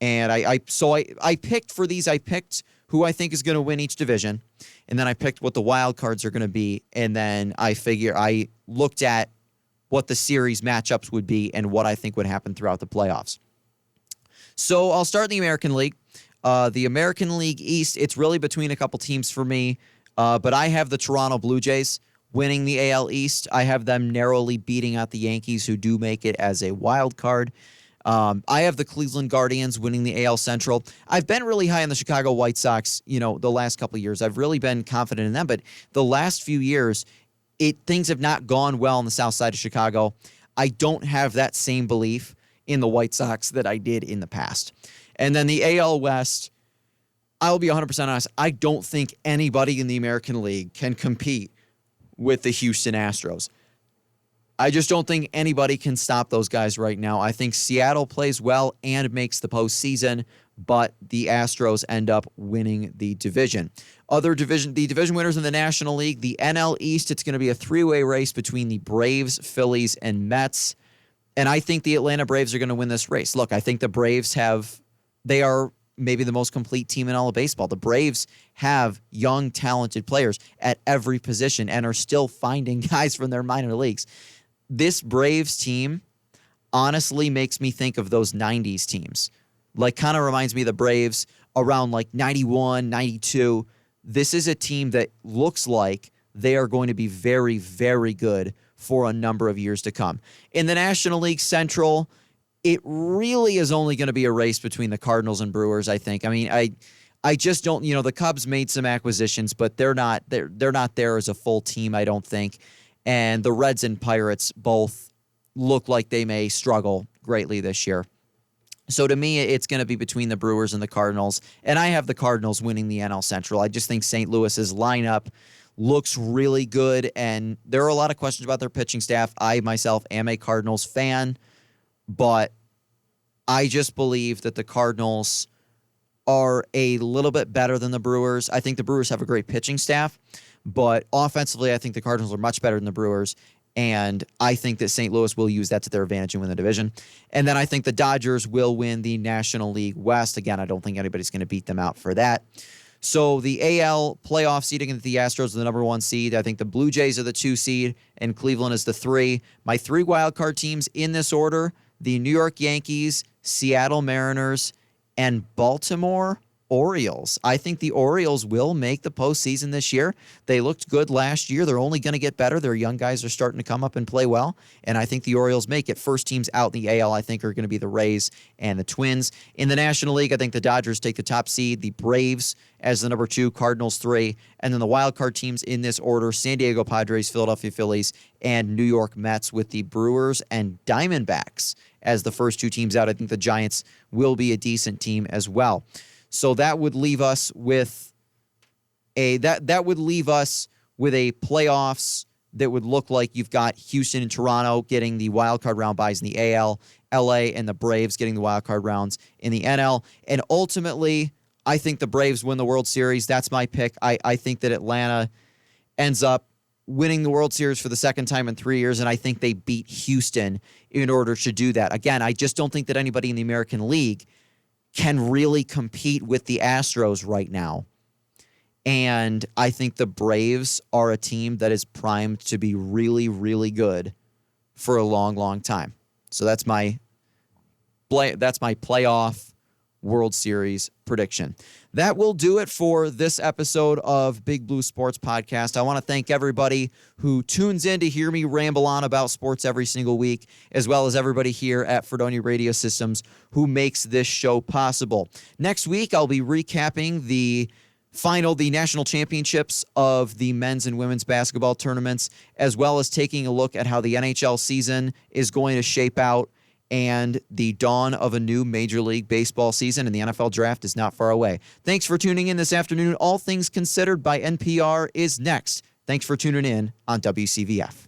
And I picked for these, I picked who I think is going to win each division. And then I picked what the wild cards are going to be. And then I looked at what the series matchups would be and what I think would happen throughout the playoffs. So I'll start in the American League. The American League East, it's really between a couple teams for me. But I have the Toronto Blue Jays winning the AL East. I have them narrowly beating out the Yankees, who do make it as a wild card. I have the Cleveland Guardians winning the AL Central. I've been really high on the Chicago White Sox, the last couple of years. I've really been confident in them, but the last few years, things have not gone well on the south side of Chicago. I don't have that same belief in the White Sox that I did in the past. And then the AL West, I'll be 100% honest, I don't think anybody in the American League can compete with the Houston Astros. I just don't think anybody can stop those guys right now. I think Seattle plays well and makes the postseason, but the Astros end up winning the division. The division winners in the National League, the NL East, it's going to be a 3-way race between the Braves, Phillies, and Mets. And I think the Atlanta Braves are going to win this race. Look, I think the Braves they are maybe the most complete team in all of baseball. The Braves have young, talented players at every position and are still finding guys from their minor leagues. This Braves team honestly makes me think of those 90s teams. Kind of reminds me of the Braves around 91, 92. This is a team that looks like they are going to be very, very good for a number of years to come. In the National League Central, it really is only going to be a race between the Cardinals and Brewers, I think. I mean, I just don't, the Cubs made some acquisitions, but they're not there as a full team, I don't think. And the Reds and Pirates both look like they may struggle greatly this year. So to me, it's going to be between the Brewers and the Cardinals. And I have the Cardinals winning the NL Central. I just think St. Louis's lineup looks really good. And there are a lot of questions about their pitching staff. I myself am a Cardinals fan, but I just believe that the Cardinals are a little bit better than the Brewers. I think the Brewers have a great pitching staff, but offensively, I think the Cardinals are much better than the Brewers, and I think that St. Louis will use that to their advantage and win the division. And then I think the Dodgers will win the National League West. Again, I don't think anybody's going to beat them out for that. So the AL playoff seeding, the Astros are the number 1 seed. I think the Blue Jays are the 2 seed, and Cleveland is the 3. My 3 wildcard teams in this order: the New York Yankees, Seattle Mariners, and Baltimore Orioles. I think the Orioles will make the postseason this year. They looked good last year. They're only going to get better. Their young guys are starting to come up and play well, and I think the Orioles make it. First teams out in the AL, I think, are going to be the Rays and the Twins. In the National League, I think the Dodgers take the top seed, the Braves as the number 2, Cardinals 3, and then the wild card teams in this order: San Diego Padres, Philadelphia Phillies, and New York Mets, with the Brewers and Diamondbacks as the first 2 teams out. I think the Giants will be a decent team as well. So that would leave us with a playoffs that would look like you've got Houston and Toronto getting the wild card round byes in the AL, LA and the Braves getting the wild card rounds in the NL, and ultimately I think the Braves win the World Series. That's my pick. I think that Atlanta ends up winning the World Series for the second time in 3 years, and I think they beat Houston in order to do that. Again, I just don't think that anybody in the American League can really compete with the Astros right now. And I think the Braves are a team that is primed to be really, really good for a long, long time. So that's my playoff World Series prediction. That will do it for this episode of Big Blue Sports Podcast. I want to thank everybody who tunes in to hear me ramble on about sports every single week, as well as everybody here at Fredonia Radio Systems who makes this show possible. Next week, I'll be recapping the national championships of the men's and women's basketball tournaments, as well as taking a look at how the NHL season is going to shape out and the dawn of a new Major League Baseball season, and the NFL draft is not far away. Thanks for tuning in this afternoon. All Things Considered by NPR is next. Thanks for tuning in on WCVF.